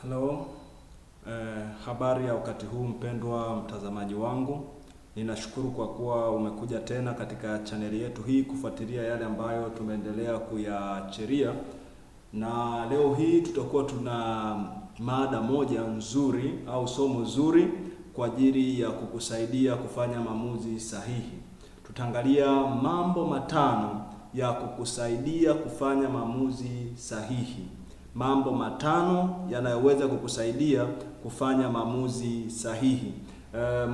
Hello. Habari ya wakati huu mpendwa mtazamaji wangu. Ninashukuru kwa kuwa umekuja tena katika chaneli yetu hii kufuatilia yale ambayo tumeendelea kuyachiria. Na leo hii tutakuwa tuna mada moja nzuri au somo zuri kwa ajili ya kukusaidia kufanya maamuzi sahihi. Tutaangalia mambo matano ya kukusaidia kufanya maamuzi sahihi. Mambo matano yanayoweza kukusaidia kufanya maamuzi sahihi.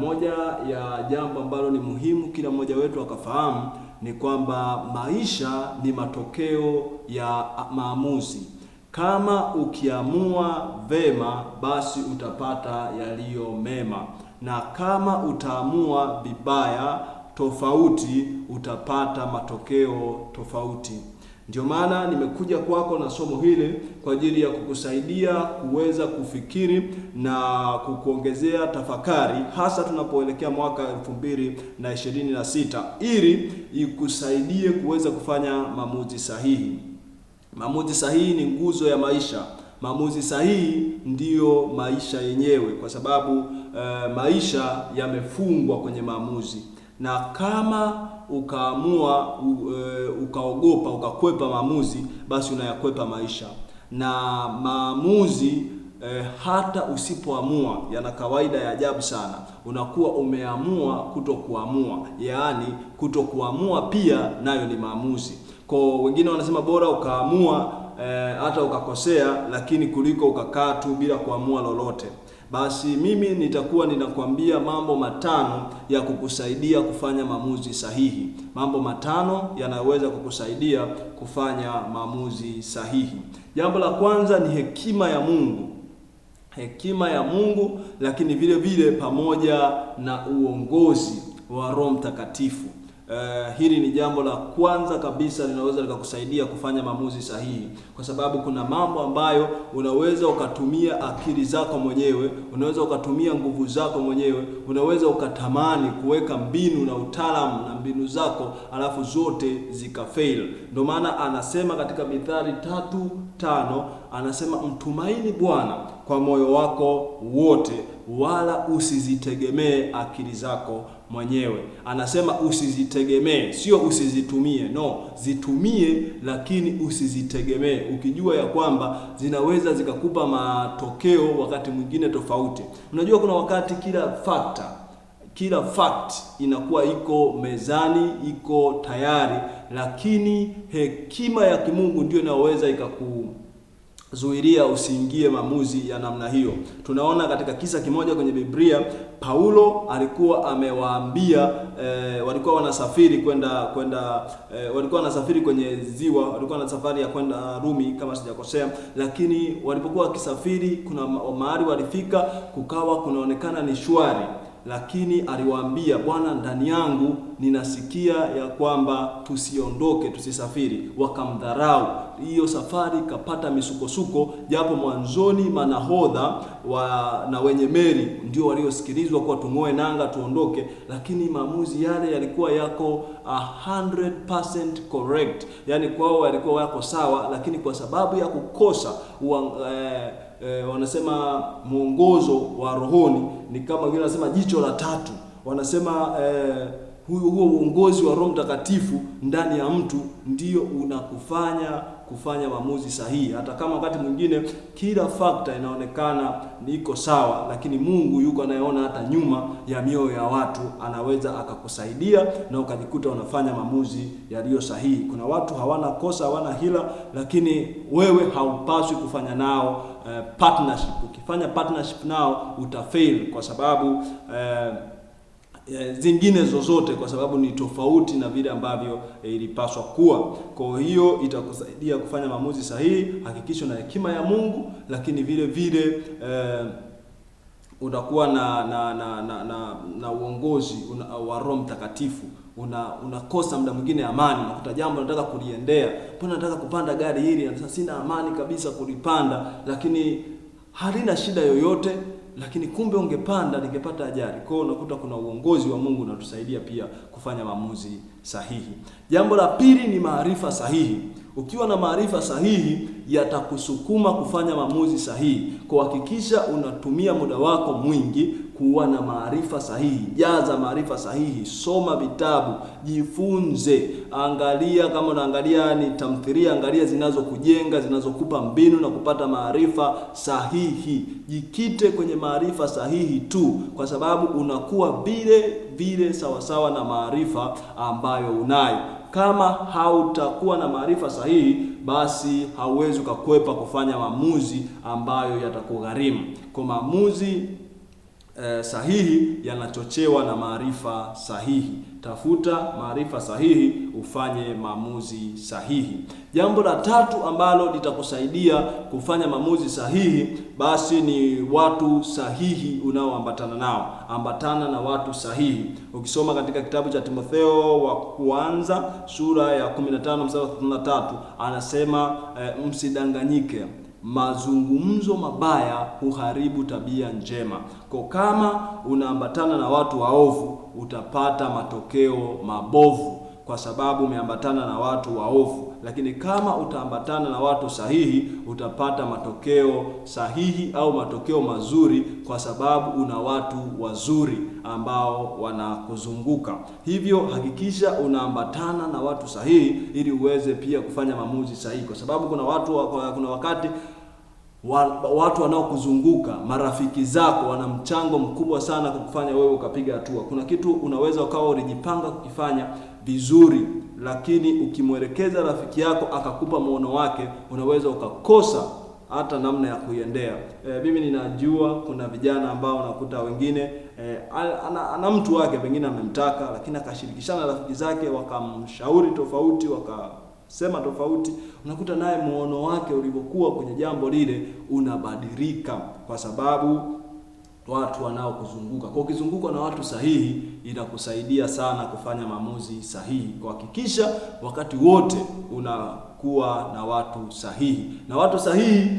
Moja ya jambo ambalo ni muhimu kila mmoja wetu akafahamu ni kwamba maisha ni matokeo ya maamuzi. Kama ukiamua vema, basi utapata yaliyo mema, na kama utaamua vibaya tofauti, utapata matokeo tofauti. Ndio maana nimekuja kwako na somo hili kwa ajili ya kukusaidia kuweza kufikiri na kukuongezea tafakari, hasa tunapoelekea mwaka 2026, ili ikusaidie kuweza kufanya maamuzi sahihi. Maamuzi sahihi ni nguzo ya maisha. Maamuzi sahihi ndiyo maisha yenyewe, kwa sababu maisha yamefungwa kwenye maamuzi. Na kama ukaamua ukaogopa ukakwepa maamuzi, basi unayakwepa maisha. Na maamuzi hata usipoamua yana kawaida ya ajabu sana. Unakuwa umeamua kutokuamua, yaani kutokuamua pia nayo ni maamuzi. Kwa wengine wanasema bora ukaamua hata ukakosea, lakini kuliko ukakaa tu bila kuamua lolote. Basi mimi nitakuwa ninakwambia mambo matano ya kukusaidia kufanya maamuzi sahihi. Mambo matano yanaweza kukusaidia kufanya maamuzi sahihi. Jambo la kwanza ni hekima ya Mungu. Hekima ya Mungu, lakini vile vile pamoja na uongozi wa Roho Mtakatifu. Hili ni jambo la kwanza kabisa linaweza likakusaidia kufanya maamuzi sahihi, kwa sababu kuna mambo ambayo unaweza ukatumia akili zako mwenyewe, unaweza ukatumia nguvu zako mwenyewe, unaweza ukatamani kuweka mbinu na utaalamu na mbinu zako, alafu zote zikafail. Ndio maana anasema katika Mithali 3:5 anasema mtumaini Bwana kwa moyo wako wote, wala usizitegemee akili zako mwenyewe. Anasema usizitegemee, sio usizitumie. No, zitumie lakini usizitegemee, ukijua ya kwamba zinaweza zikakupa matokeo wakati mwingine tofauti. Unajua kuna wakati kila fact inakuwa iko mezani, iko tayari, lakini hekima ya kimungu ndio inaweza zuilia usiingie maamuzi ya namna hiyo. Tunaona katika kisa kimoja kwenye Biblia, Paulo alikuwa amewaambia walikuwa wanasafiri walikuwa wanasafiri kwenye ziwa, walikuwa na safari ya kwenda Rumi kama sijakosea, lakini walipokuwa wakisafiri kuna mahali walifika kukawa kunaonekana ni shwari, lakini aliwaambia, Bwana, ndani yangu ninasikia ya kwamba tusiondoke, tusisafiri. Wakamdharau. Hiyo safari kapata misukosuko, japo mwanzoni manahodha na wenye meli ndio waliosikilizwa kwa tung'oe nanga tuondoke, lakini maamuzi yale yalikuwa yako 100% correct. Yaani kwao walikuwa yako sawa, lakini kwa sababu ya kukosa wanasema mwongozo wa rohoni, ni kama vile wanasema jicho la tatu. Wanasema huo uongozi wa Roho Mtakatifu ndani ya mtu ndio kufanya maamuzi sahihi. Hata kama wakati mwingine kila factor inaonekana iko sawa, lakini Mungu yuko anayeona hata nyuma ya mioyo ya watu, anaweza akakusaidia na ukajikuta unafanya maamuzi yaliyo sahihi. Kuna watu hawana kosa, hawana hila, lakini wewe haupaswi kufanya nao partnership. Ukifanya partnership nao utafail, kwa sababu zingine zozote, kwa sababu ni tofauti na vile ambavyo ilipaswa kuwa. Kwa hiyo itakusaidia kufanya maamuzi sahihi. Hakikisha na hekima ya Mungu, lakini vile vile unakuwa na uongozi wa Roho Mtakatifu. Unakosa muda mwingine amani. Unakuta jambo unataka kuliendea, mbona nataka kupanda gari hili na sasa sina amani kabisa kulipanda, lakini halina shida yoyote, lakini kumbe ungepanda ningepata ajali. Kwa hiyo unakuta kuna uongozi wa Mungu unatusaidia pia kufanya maamuzi sahihi. Jambo la pili ni maarifa sahihi. Ukiwa na maarifa sahihi yatakusukuma kufanya maamuzi sahihi. Kuhakikisha unatumia muda wako mwingi kuwa na maarifa sahihi. Jaza maarifa sahihi, soma vitabu, jifunze, angalia kama unaangalia ni tamthilia, angalia zinazokujenga, zinazokupa mbinu na kupata maarifa sahihi. Jikite kwenye maarifa sahihi tu, kwa sababu unakuwa vile sawasawa na maarifa ambayo unayo. Kama hautakuwa na maarifa sahihi, basi hauwezi ukakwepa kufanya maamuzi ambayo yatakugharimu. Kwa maamuzi sahihi yanachochewa na maarifa sahihi. Tafuta maarifa sahihi ufanye maamuzi sahihi. Jambo la tatu ambalo litakusaidia kufanya maamuzi sahihi, basi ni watu sahihi unaoambatana nao. Ambatana na watu sahihi. Ukisoma katika kitabu cha Timotheo wa kwanza sura ya 15 mstari wa 33 anasema msidanganyike. Mazungumzo mabaya huharibu tabia njema. Kwa kama unaambatana na watu waovu, utapata matokeo mabovu kwa sababu umeambatana na watu waovu. Lakini kama utaambatana na watu sahihi, utapata matokeo sahihi au matokeo mazuri kwa sababu una watu wazuri ambao wanakuzunguka. Hivyo hakikisha unaambatana na watu sahihi ili uweze pia kufanya maamuzi sahihi, kwa sababu kuna wakati watu wanaokuzunguka, marafiki zako, wana mchango mkubwa sana kukufanya wewe ukapiga hatua. Kuna kitu unaweza ukawa ulijipanga kukifanya vizuri, lakini ukimwelekeza rafiki yako akakupa muono wake, unaweza ukakosa hata namna ya kuiendea. Mimi ninajua kuna vijana ambao unakuta wengine ana mtu wake pengine amemtaka, lakini akashirikishana na rafiki zake wakamshauri tofauti, wakasema tofauti. Unakuta naye muono wake ulivyokuwa kwenye jambo lile unabadilika kwa sababu watu wanaokuzunguka. Kwa ukizungukwa na watu sahihi inakusaidia sana kufanya maamuzi sahihi. Kuhakikisha wakati wote unakuwa na watu sahihi. Na watu sahihi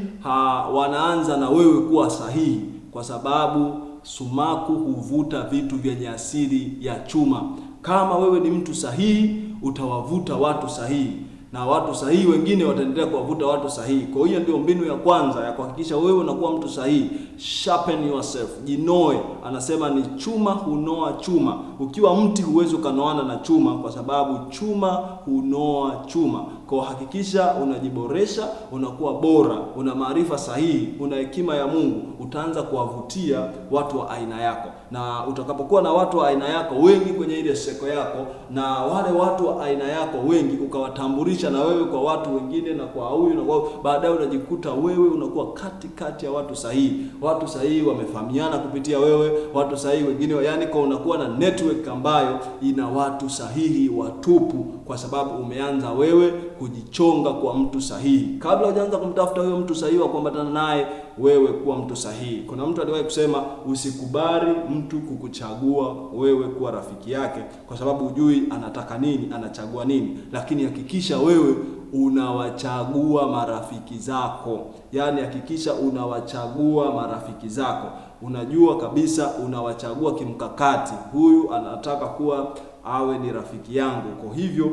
wanaanza na wewe kuwa sahihi, kwa sababu sumaku huvuta vitu vyenye asili ya chuma. Kama wewe ni mtu sahihi, utawavuta watu sahihi, na watu sahihi wengine wataendelea kuwavuta watu sahihi. Kwa hiyo ndio mbinu ya kwanza ya kuhakikisha wewe unakuwa mtu sahihi. Sharpen yourself, jinoe. Anasema ni chuma hunoa chuma. Ukiwa mti huwezi ukanoana na chuma, kwa sababu chuma hunoa chuma. Kwa hakikisha unajiboresha, unakuwa bora, una maarifa sahihi, una hekima ya Mungu, utaanza kuwavutia watu wa aina yako. Na utakapokuwa na watu wa aina yako wengi kwenye ile seko yako, na wale watu wa aina yako wengi ukawatambulisha na wewe kwa watu wengine na kwa huyu na kwa, baadaye unajikuta wewe unakuwa katikati ya watu sahihi. Watu sahihi wamefahamiana kupitia wewe, watu sahihi wengine, yani kwa unakuwa na network ambayo ina watu sahihi watupu, kwa sababu umeanza wewe kujichonga kwa mtu sahihi. Kabla hujaanza kumtafuta huyo mtu sahihi wa kuambatana naye, wewe kuwa mtu sahihi. Kuna mtu aliwahi kusema usikubali mtu kukuchagua wewe kuwa rafiki yake, kwa sababu hujui anataka nini, anachagua nini. Lakini hakikisha wewe unawachagua marafiki zako. Yaani hakikisha unawachagua marafiki zako. Unajua kabisa unawachagua kimkakati. Huyu anataka kuwa awe ni rafiki yangu. Kwa hivyo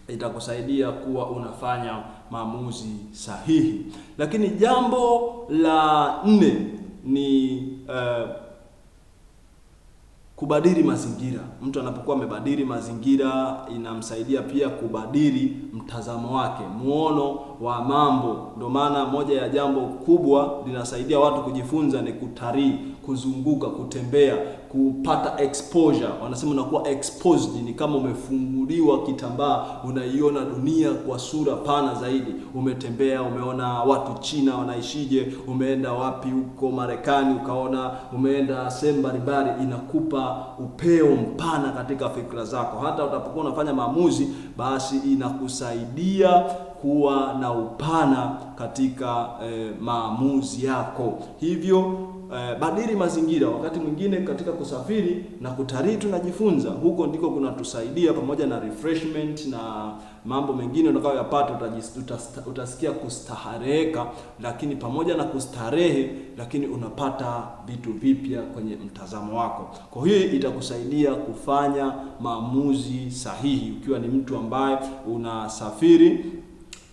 itakusaidia kuwa unafanya maamuzi sahihi. Lakini jambo la 4 ni kubadili mazingira. Mtu anapokuwa amebadili mazingira, inamsaidia pia kubadili mtazamo wake, muono wa mambo. Ndio maana moja ya jambo kubwa linasaidia watu kujifunza ni kutalii, kuzunguka, kutembea, kupata exposure. Wanasema unakuwa exposed, ni kama umefunguliwa kitambaa, unaiona dunia kwa sura pana zaidi. Umetembea, umeona watu China wanaishije, umeenda wapi huko Marekani ukaona, umeenda sehemu mbalimbali, inakupa upeo mpana katika fikra zako. Hata utapokuwa unafanya maamuzi, basi inakusaidia kuwa na upana katika maamuzi yako. Hivyo badili mazingira. Wakati mwingine katika kusafiri na kutalii tunajifunza, huko ndiko kunatusaidia, pamoja na refreshment na mambo mengine utakayoyapata. Utasikia kustahareka, lakini pamoja na kustarehe, lakini unapata vitu vipya kwenye mtazamo wako. Kwa hiyo itakusaidia kufanya maamuzi sahihi ukiwa ni mtu ambaye unasafiri.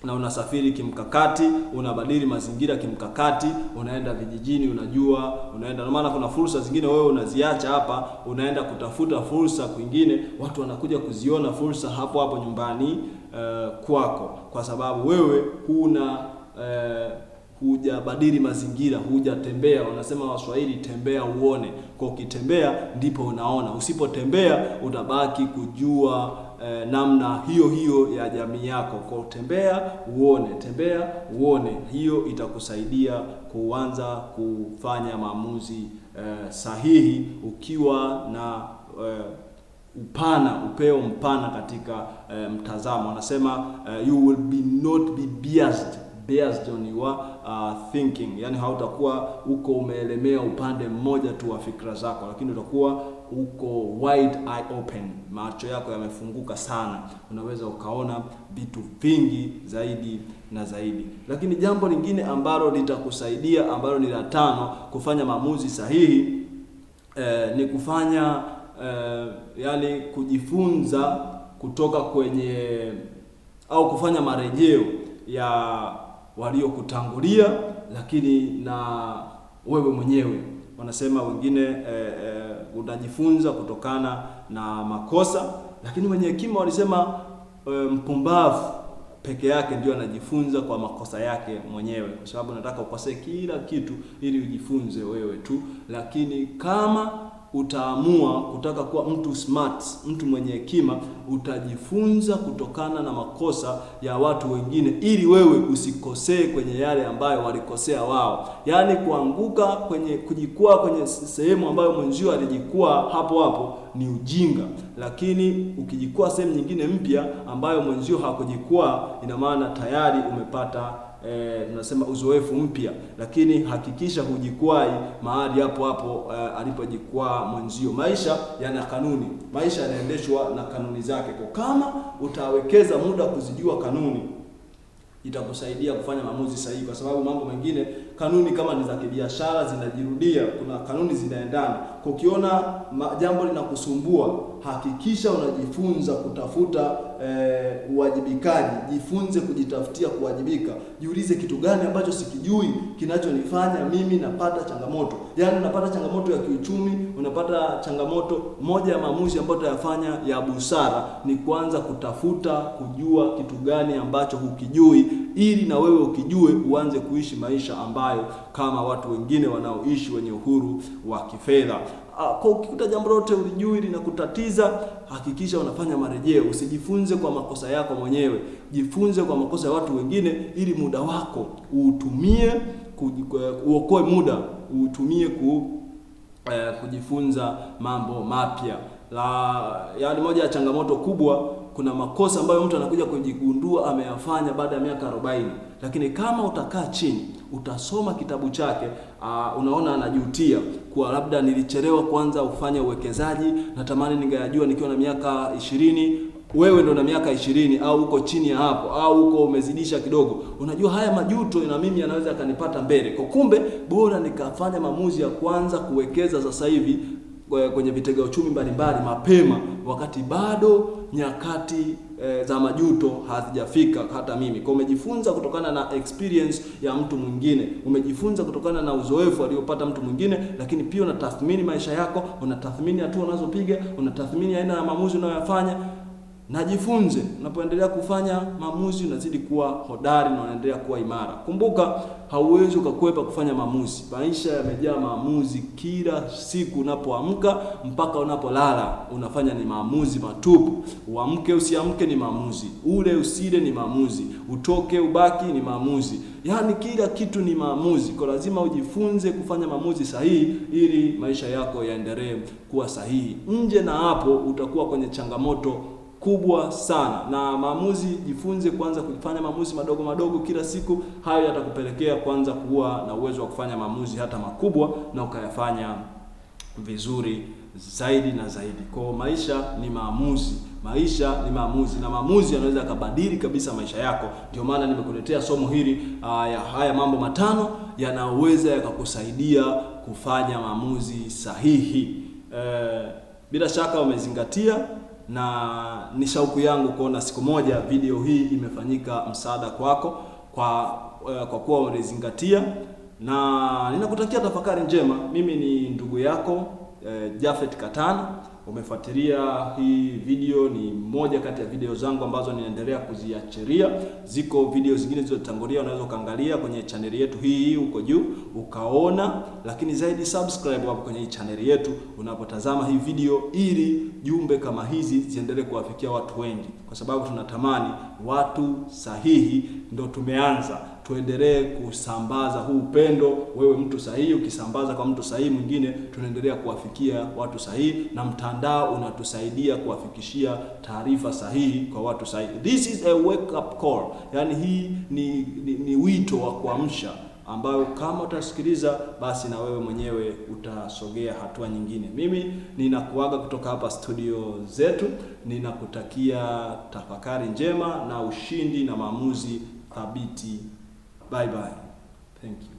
na unasafiri kimkakati, unabadili mazingira kimkakati, unaenda vijijini, unajua unaenda. Maana kuna fursa zingine wewe unaziacha hapa, unaenda kutafuta fursa kwingine, watu wanakuja kuziona fursa hapo hapo nyumbani kwako, kwa sababu wewe hujabadili mazingira, hujatembea. Wanasema Waswahili, tembea uone. Kwa ukitembea ndipo unaona, usipotembea utabaki kujua namna hiyo ya jamii yako. Kwa tembea uone, hiyo itakusaidia kuanza kufanya maamuzi sahihi, ukiwa na upeo mpana katika mtazamo. Wanasema you will not be biased on your thinking, yani hautakuwa uko umeelemea upande mmoja tu wa fikra zako, lakini utakuwa uko wide eye open, macho yako yamefunguka sana, unaweza ukaona vitu vingi zaidi na zaidi. Lakini jambo lingine ambalo litakusaidia, ambalo ni la 5, kufanya maamuzi sahihi ni kufanya yani kujifunza kutoka kwenye, au kufanya marejeo ya waliokutangulia, lakini na wewe mwenyewe. Wanasema wengine unajifunza kutokana na makosa, lakini wenye hekima walisema mpumbavu peke yake ndio anajifunza kwa makosa yake mwenyewe, kwa sababu nataka ukosee kila kitu ili ujifunze wewe tu. Lakini kama utaamua kutaka kuwa mtu smart, mtu mwenye hekima, utajifunza kutokana na makosa ya watu wengine ili wewe usikosee kwenye yale ambayo walikosea wao. Yaani kujikwaa kwenye sehemu ambayo mwenzio alijikwaa hapo ni ujinga, lakini ukijikwaa sehemu nyingine mpya ambayo mwenzio hakujikwaa, ina maana tayari umepata tunasema uzoefu mpya. Lakini hakikisha hujikwai mahali hapo alipojikwaa mwenzio. Maisha yana kanuni, maisha yanaendeshwa na kanuni zake. Kwa kama utawekeza muda kuzijua kanuni, itakusaidia kufanya maamuzi sahihi, kwa sababu mambo mengine kanuni kama ni za kibiashara zinajirudia, kuna kanuni zinaendana. Kwa ukiona jambo linakusumbua, hakikisha unajifunza kutafuta uwajibikaji, jifunze kujitafutia kuwajibika. Jiulize, kitu gani ambacho sikijui kinachonifanya mimi napata changamoto? Yaani unapata changamoto ya kiuchumi, unapata changamoto. Moja ya maamuzi ambayo utayafanya ya busara ni kuanza kutafuta kujua kitu gani ambacho hukijui, ili na wewe ukijue uanze kuishi maisha ambayo kama watu wengine wanaoishi wenye uhuru wa kifedha. Kwa ukikuta jambo lote ulijui linakutatiza, hakikisha unafanya marejeo. Usijifunze kwa makosa yako mwenyewe, jifunze kwa makosa ya watu wengine, ili muda wako utumie uokoe muda, utumie kujifunza mambo mapya. Yaani moja ya changamoto kubwa, kuna makosa ambayo mtu anakuja kujigundua ameyafanya baada ya miaka 40. Lakini kama utakaa chini, utasoma kitabu chake, unaona anajutia kwa labda nilichelewa kwanza ufanye uwekezaji, natamani ningejua nikiwa na miaka 20. Wewe ndo na miaka 20 au uko chini ya hapo au uko umezidisha kidogo. Unajua haya majuto na mimi yanaweza yakanipata mbele. Kwa kumbe bora nikafanya maamuzi ya kwanza kuwekeza sasa hivi kwenye vitega uchumi mbalimbali mapema, wakati bado nyakati za majuto hazijafika hata mimi. Kwa umejifunza kutokana na experience ya mtu mwingine, umejifunza kutokana na uzoefu aliopata mtu mwingine, lakini pia unatathmini maisha yako, unatathmini hatua unazopiga, unatathmini aina ya maamuzi unayoyafanya. Najifunze, unapoendelea kufanya maamuzi unazidi kuwa hodari na unaendelea kuwa imara. Kumbuka, hauwezi ukakwepa kufanya maamuzi. Maisha yamejaa maamuzi. Kila siku unapoamka mpaka unapolala unafanya ni maamuzi matupu. Uamke usiamke ni maamuzi, ule usile ni maamuzi, utoke ubaki ni maamuzi. Yaani kila kitu ni maamuzi. Kwa lazima ujifunze kufanya maamuzi sahihi ili maisha yako yaendelee kuwa sahihi. Nje na hapo utakuwa kwenye changamoto kubwa sana. Na maamuzi, jifunze kwanza kufanya maamuzi madogo kila siku. Hayo yatakupelekea kwanza kuwa na uwezo wa kufanya maamuzi hata makubwa na ukayafanya vizuri zaidi na zaidi. Kwa maisha ni maamuzi. Maisha ni maamuzi, na maamuzi yanaweza kubadili kabisa maisha yako. Ndio maana nimekuletea somo hili haya mambo 5 yanaweza yakakusaidia kufanya maamuzi sahihi. Bila shaka umezingatia na ni shauku yangu kuona siku moja video hii imefanyika msaada kwako kwa kuwa unazingatia, na ninakutakia tafakari njema. Mimi ni ndugu yako Japhet Katana. Umefuatilia hii video, ni moja kati ya video zangu ambazo ninaendelea kuziachilia. Ziko video zingine zilizotangulia, unaweza kaangalia kwenye channel yetu hii huko juu ukaona, lakini zaidi subscribe hapo kwenye hii channel yetu unapotazama hii video, ili jumbe kama hizi ziendelee kuwafikia watu wengi, kwa sababu tunatamani watu sahihi. Ndio tumeanza, tuendelee kusambaza huu upendo. Wewe mtu sahihi ukisambaza kwa mtu sahihi mwingine, tunaendelea kuwafikia watu sahihi, na mtandao unatusaidia kuwafikishia taarifa sahihi kwa watu sahihi. This is a wake up call. Yani hii ni wito wa kuamsha, ambayo kama utasikiliza basi na wewe mwenyewe utasogea hatua nyingine. Mimi ninakuaga kutoka hapa studio zetu, ninakutakia tafakari njema na ushindi na maamuzi thabiti. Bye bye. Thank you.